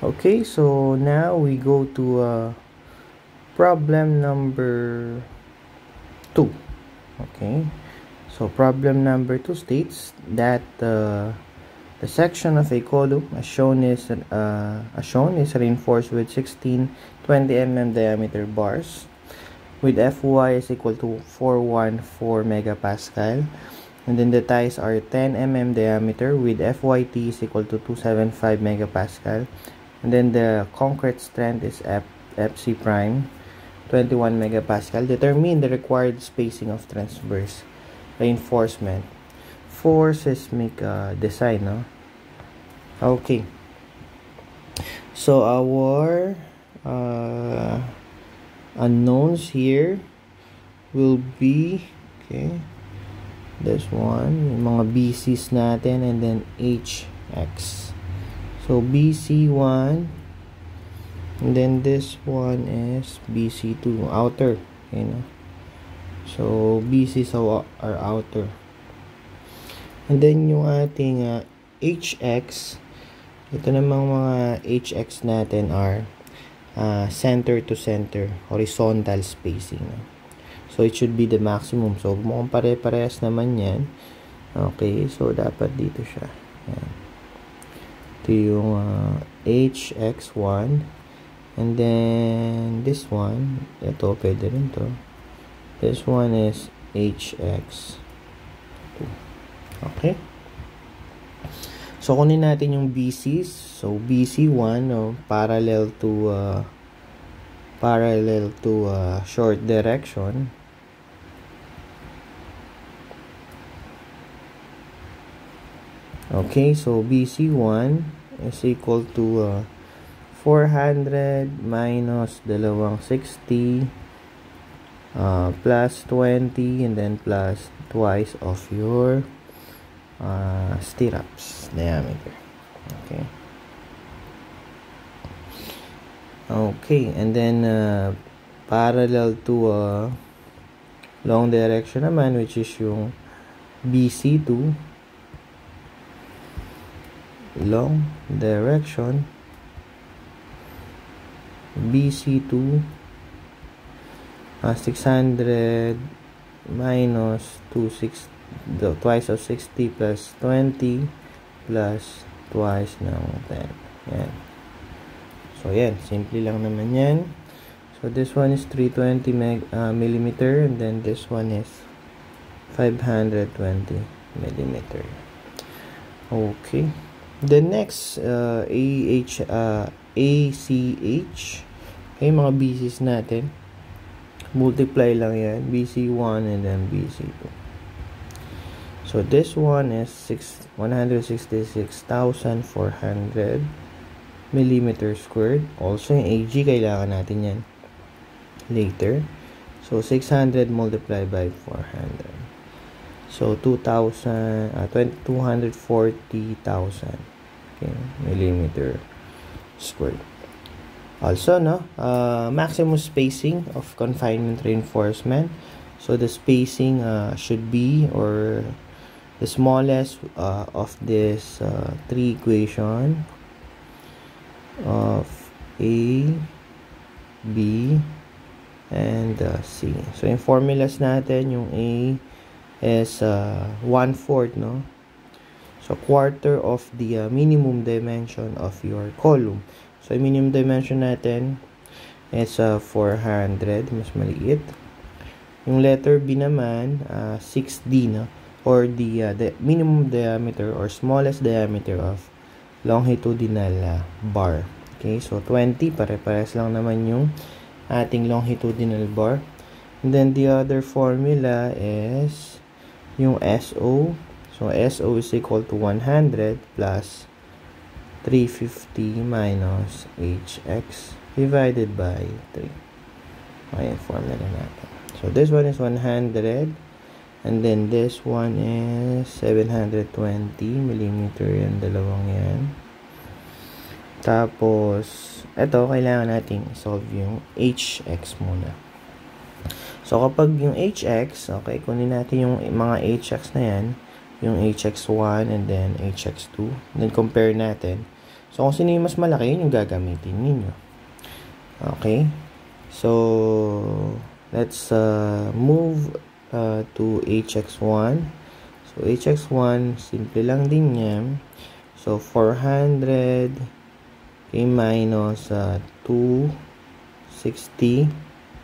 Okay, so now we go to problem number 2. Okay, so problem number 2 states that the section of a column as shown is reinforced with 16 20 mm diameter bars with Fy is equal to 414 megapascal, and then the ties are 10 mm diameter with Fyt is equal to 275 megapascal, and then the concrete strength is Fc prime 21 megapascal. Determine the required spacing of transverse reinforcement for seismic design, no? Okay, so our unknowns here will be, okay, this one, yung mga BCs natin, and then HX. So BC1, and then this one is BC2, outer, okay, no? So BCs are outer, and then yung ating HX, ito namang mga HX natin are center to center, horizontal spacing. So it should be the maximum. So mukhang pare-parehas naman yan. Okay, so dapat dito siya. Yan. Ito yung HX1, and then this one, ito pwede rin to. This one is HX2. Okay, so kunin natin yung BCs. So BC1, parallel to short direction. Okay, so BC1 is equal to 400 minus 260 plus 20, and then plus twice of your stirrups diameter. Okay, and then parallel to long direction naman, which is yung BC2, long direction, BC2 600 minus 260, twice of 60 plus 20 plus twice ng 10. Yan. So yan, simple lang naman yan. So this one is 320 millimeter, and then this one is 520 millimeter. Okay, the next ACH, okay, mga BCs natin, multiply lang yan, BC1 and then BC2. So this one is 166,400 millimeter squared. Also yung AG, kailangan natin yan later. So 600 multiplied by 400. So 240,000 okay, millimeter squared. Also, maximum spacing of confinement reinforcement. So the spacing should be, or the smallest of this three equation of A, B, and C. So yung formulas natin, yung A is 1/4, no? So quarter of the minimum dimension of your column. So yung minimum dimension natin is 400, mas maliit. Yung letter B naman, 6D, no? Or the minimum diameter or smallest diameter of longitudinal bar. Okay, so 20, pare-pares lang naman yung ating longitudinal bar. And then the other formula is yung SO. So SO is equal to 100 plus 350 minus HX divided by 3. Okay, formula natin. So this one is 100, and then this one is 720 millimeter, yung dalawang yan. Tapos ito, kailangan nating solve yung HX muna. So kapag yung HX, okay, kunin natin yung mga HX na yan, yung HX1 and then HX2, then compare natin. So, kung sino yung mas malaki, yun yung gagamitin ninyo. Okay? So, let's move to HX1. So, HX1, simple lang din yan. So, 400 minus 260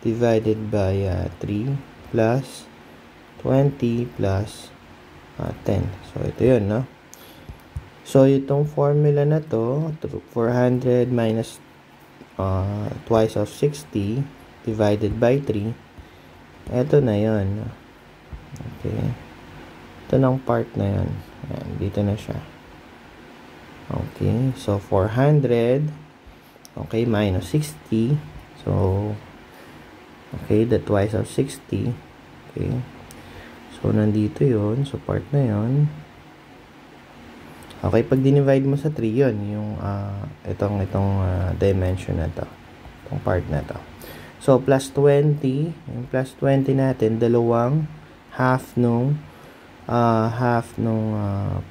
divided by 3 plus 20 plus 10. So, ito yun, no? So, itong formula na to, 400 minus twice of 60 divided by 3, ito na yun. Okay. Ito ng part na yun. Ayan, dito na siya. Okay. So, 400, okay, minus 60. So, okay, the twice of 60. Okay. So, nandito yun. So, part na yun. Okay, pag dinivide mo sa 3 yun, yung itong dimension na to. Itong part na to. So, plus 20. Yung plus 20 natin, dalawang half nung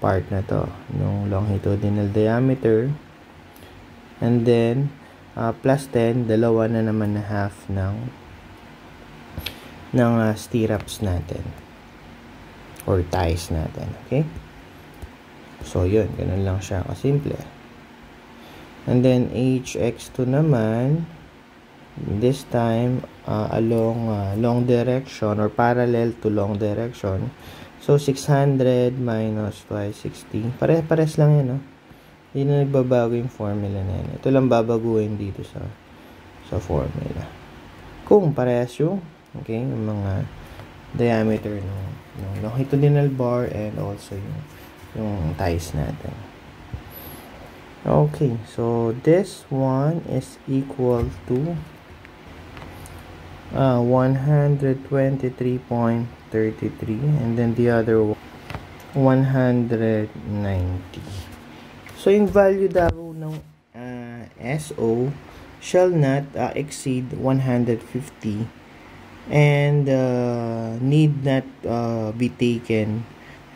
part na to. Nung longitudinal diameter. And then, plus 10, dalawa na naman na half ng stirrups natin. Or ties natin. Okay? So, yun. Ganun lang siya kasimple. And then, HX2 naman, this time, along long direction or parallel to long direction. So, 600 minus twice 60. Pare-pares lang yan, no? Hindi na nagbabago yung formula na yan. Ito lang babaguhin dito sa formula. Kung parehas yung, okay, yung mga diameter ng longitudinal bar and also yung ties natin. Okay, so this one is equal to 123.33 and then the other 190. So yung value daw ng SO shall not exceed 150 and need not be taken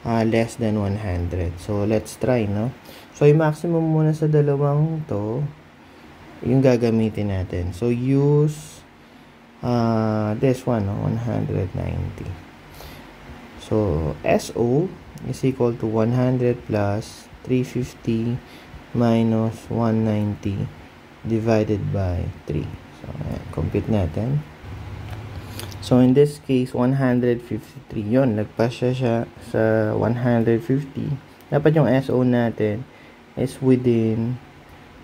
less than 100. So, let's try, no? So, yung maximum muna sa dalawang to, yung gagamitin natin. So, use this one, no? 190. So, SO is equal to 100 plus 350 minus 190 divided by 3. So, ayan, compute natin. So, in this case, 153. Yun, nagpas siya sa 150. Dapat yung SO natin is within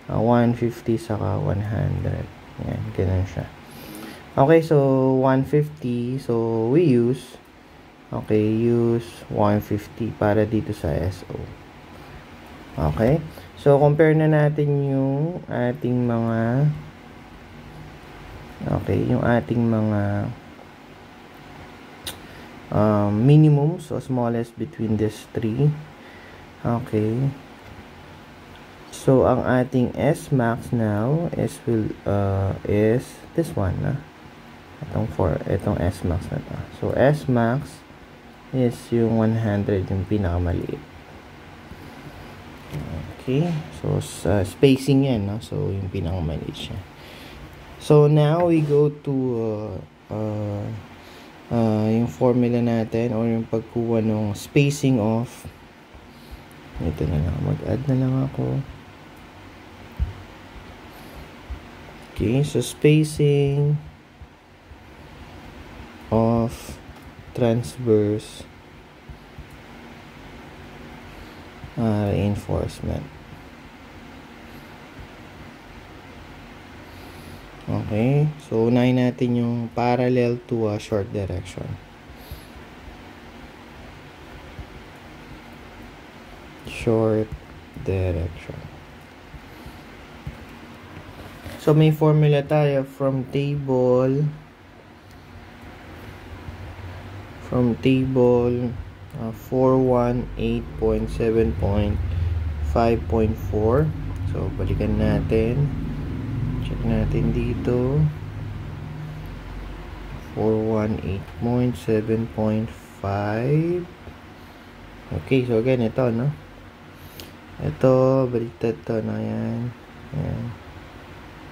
150 saka 100. Yan, ganun siya. Okay, so 150. So, we use 150 para dito sa SO. Okay? So, compare na natin yung ating mga minimums or smallest between these three. Okay. So, ang ating S max now is this one, itong S max na to. So, S max is yung 100, yung pinakamaliit. Okay. So, spacing yan, no? So, yung pinakamaliit siya. So, now we go to yung formula natin or yung pagkuha ng spacing of ito na lang, mag-add na lang ako. Okay, so spacing of transverse reinforcement. Okay, so unahin natin yung parallel to a short direction. Short direction. So may formula tayo from table 418.7.5.4. So balikan natin. Check natin dito. 418.7.5. Okay, so ganito, no? Ito, baliktad to, no? Yan. Yan.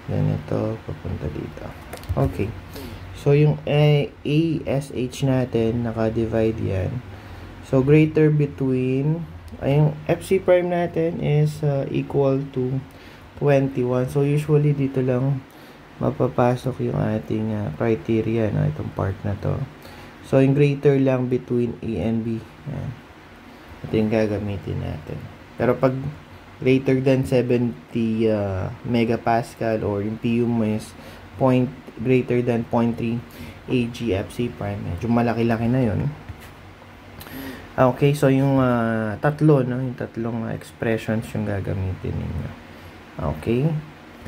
Then ito, papunta dito. Okay. So, yung ASH natin, naka-divide yan. So, greater between, yung FC prime natin is equal to 21. So, usually dito lang mapapasok yung ating criteria, no? Itong part na to. So, yung greater lang between A and B. Yan. Ito yung gagamitin natin. Pero pag greater than 70 megapascal or yung PU mo is greater than 0.3 AgFC prime. Medyo malaki-laki na yun. Okay, so yung tatlo, no? Yung tatlong expressions yung gagamitin ninyo. Okay.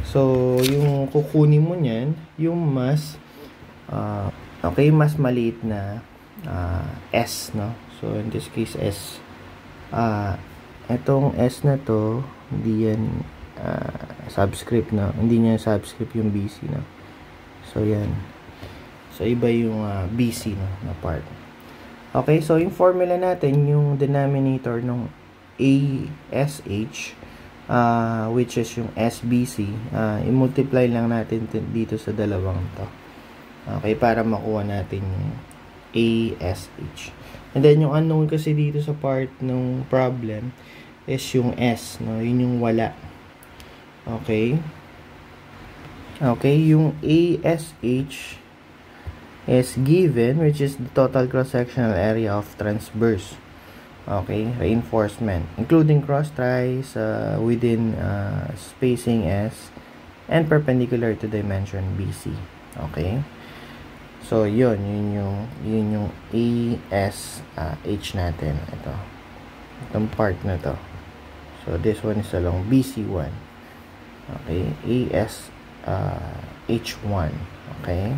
So, yung kukunin mo niyan, yung mas okay, mas maliit na S, no? So, in this case, S. Itong S na to, hindi yan subscript, no? Hindi niya subscript yung BC, no? So, yan. So, iba yung BC, no? Na part. Okay, so yung formula natin, yung denominator ng ASH, which is yung SBC, i-multiply lang natin dito sa dalawang to. Okay, para makuha natin yung ASH. And then, yung unknown kasi dito sa part ng problem is yung S, no? Yun yung wala. Okay. Okay, yung ASH is given, which is the total cross-sectional area of transverse. Okay, reinforcement, including cross ties within spacing S and perpendicular to dimension BC. Okay. So, yun yung ASH natin. Itong part na to. So, this one is along BC1. Okay. H1. Okay.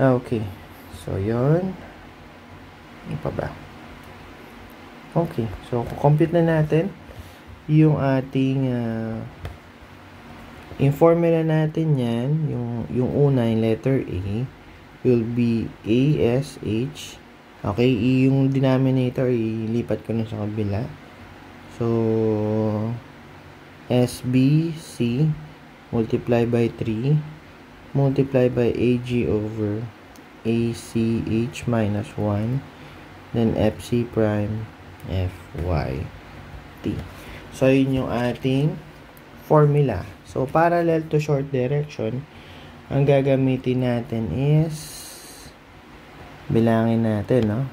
Okay. So, yun. Ano pa ba? Okay. So, compute na natin yung ating yung formula natin yan, yung una, yung letter A, will be ASH. Okay, yung denominator, ilipat ko na sa kabila. So, SBC multiply by 3 multiply by AG over ACH minus 1 then FC prime FYT. So, yun yung ating formula. So, parallel to short direction, ang gagamitin natin is bilangin natin, no?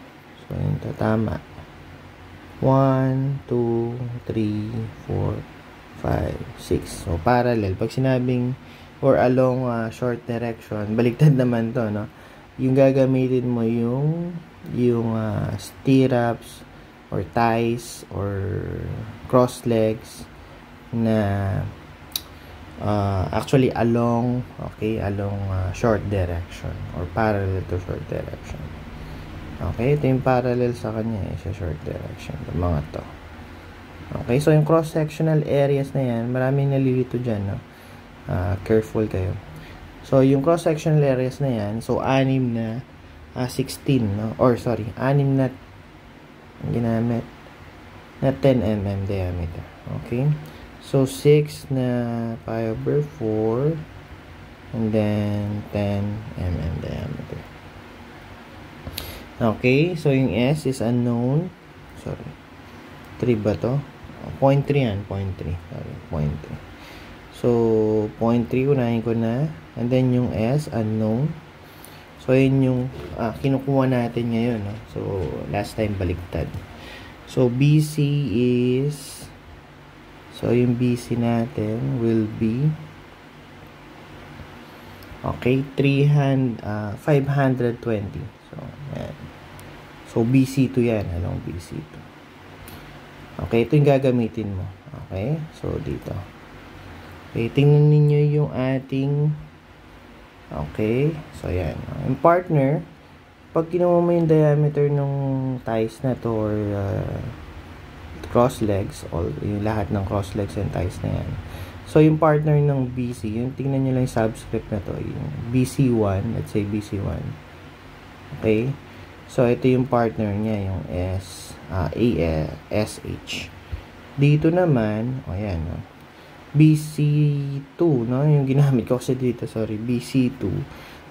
So, yun to, tama. 1, 2, 3, 4, 5, 6. So, parallel. Pag sinabing or along short direction, baliktad naman to, no? Yung gagamitin mo yung stirrups or ties or cross legs na actually along short direction or parallel to short direction. Okay, ito yung parallel sa kanya sa short direction, yung mga to. Okay, so yung cross-sectional areas na yan, maraming nalilito dyan, no? Careful kayo. So, yung cross-sectional areas na yan, so 6 na 16, no? Or sorry, 6 na ginamit na 10 mm diameter. Okay? So, 6 na pi over 4 and then 10 mm diameter. Okay, so yung S is unknown. Sorry. 3 ba to? 0.3 yan. 0.3. Sorry, 0.3. So, 0.3 unahin ko na. And then yung S, unknown. So, yun yung kinukuha natin ngayon. No? So, last time baliktad. So, BC is... So, yung BC natin will be okay, 520. So, yan. So, BC2 yan. Along BC2. Okay, ito yung gagamitin mo. Okay, so, dito. Okay, tingnan ninyo yung ating okay, so, yan. Yung partner, pag kinuha mo yung diameter ng ties na to or cross legs, all yung lahat ng cross legs and ties na yan. So, yung partner ng BC, yung tingnan nyo lang yung subscript na to, yung BC1, let's say BC1. Okay? So, ito yung partner niya, yung SH. Dito naman, ayan, no? BC2, no? Yung ginamit ko kasi dito, sorry, BC2.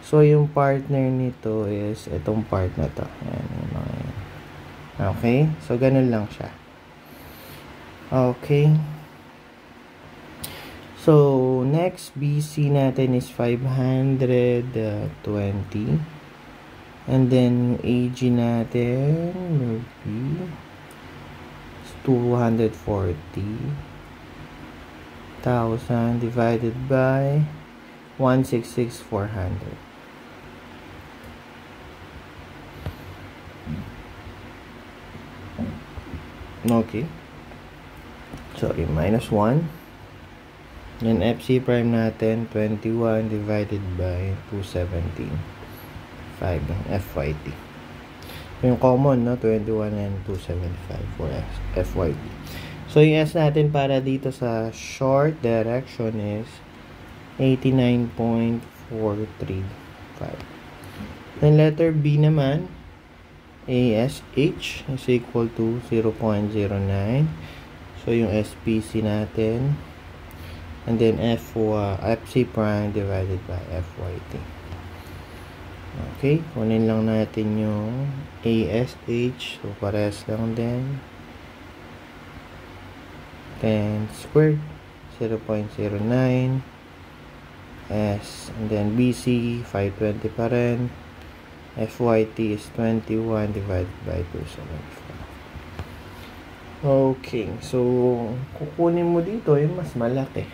So, yung partner nito is itong part na to. Ayan, yung mga yan. Okay? So, ganun lang siya. Okay. So, next BC natin is 520. And then, AG natin will be 240,000 divided by 166,400. Okay. Sorry, minus 1. Then FC prime natin, 21 divided by 217. 5 ng FYP. Yung common, no? 21 and 275 for FYP. So, yung S natin para dito sa short direction is 89.435. Then, letter B naman, ASH is equal to 0.09. So, yung SPC natin, and then FC prime divided by FYT. Okay, kunin lang natin yung ASH. So, parehas lang din. 10 squared, 0.09. S, and then BC, 520 pa rin. FYT is 21 divided by 274. Okay, so, kukunin mo dito yung mas malaki.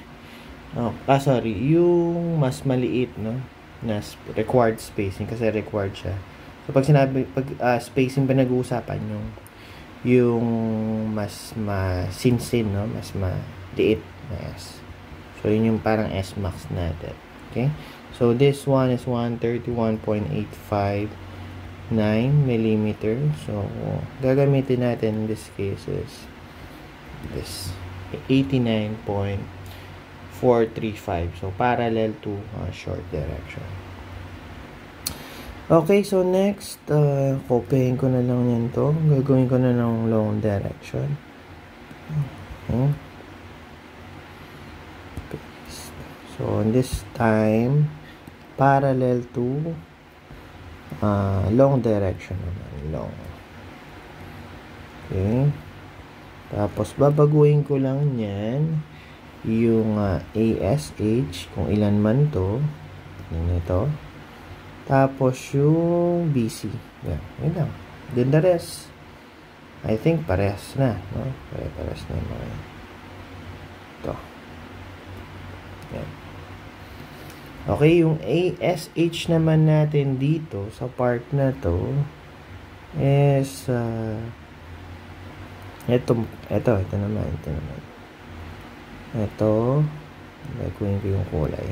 Sorry, yung mas maliit, no? Na required spacing kasi required siya. So pag spacing ba nag-uusapan yung mas sinsin, no? Mas maliit na S. So yun yung parang S max natin. Okay? So this one is 131.859 mm. So gagamitin natin in this case is this 89.435. So, parallel to short direction. Okay, so next, copying ko na lang yan to. Gagawin ko na ng long direction. Okay. So, this time, parallel to long direction naman. Long. Okay. Tapos, babaguhin ko lang yan yung ASH, kung ilan man to. Yan ito. Tapos, yung BC. Yan. Yan lang. Then the rest, I think parehas na. No? Parehas na yung mga yan. Ito. Yan. Okay, yung ASH naman natin dito, sa part na to, is, ito naman. Ito, gagawin ko yung kulay.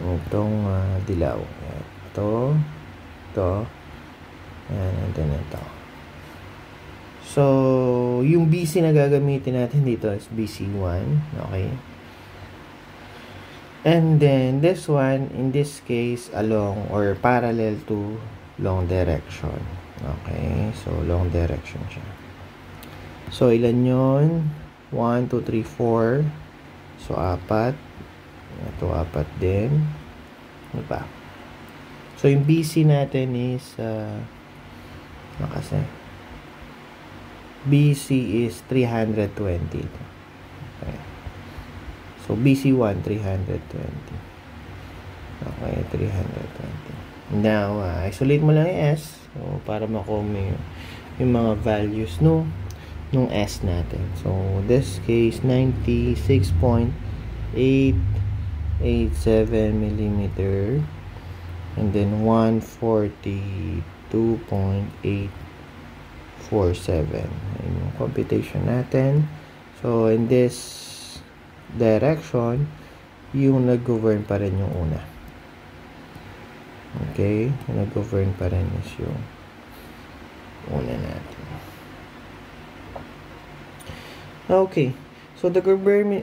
Itong dilaw. Ito, and then ito. So, yung BC na gagamitin natin dito is BC1. Okay. And then, this one, in this case, along or parallel to long direction. Okay. So, long direction siya. So, ilan yun? 1, 2, 3, 4. So, 4. Ito, 4 din. Ano pa? So, yung BC natin is kasi BC is 320. Okay. So, BC1, 320. Okay, 320. Now, isolate mo lang yung S. So, para makuha yung mga values nung S natin. So, this case, 96.887 mm. And then, 142.847. Ayun yung computation natin. So, in this direction, yung nag-govern pa rin yung una. Okay? Yung nag-govern pa rin is yung una natin. Okay. So, the governing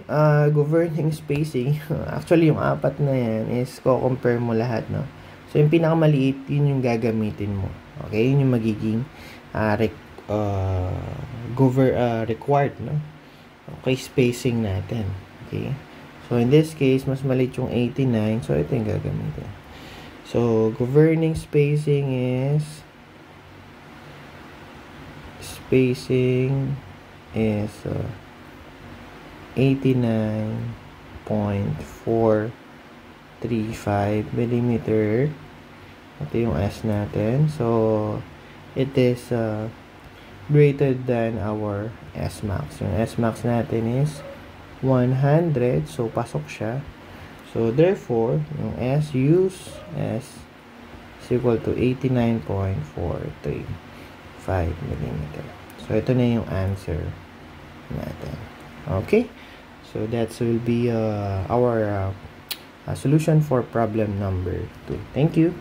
spacing, actually, yung 4 na yan is compare mo lahat, no? So, yung pinakamaliit, yun yung gagamitin mo. Okay? Yun yung magiging required, no? Okay, spacing natin. Okay? So, in this case, mas maliit yung 89. So, ito yung gagamitin. So, governing spacing is 89.435 millimeter. Ito yung S natin. So, it is greater than our S max. Yung S max natin is 100. So, pasok siya. So, therefore, yung S use S is equal to 89.435 millimeter. So, ito na yung answer natin. Okay? So, that will be our solution for problem number 2. Thank you.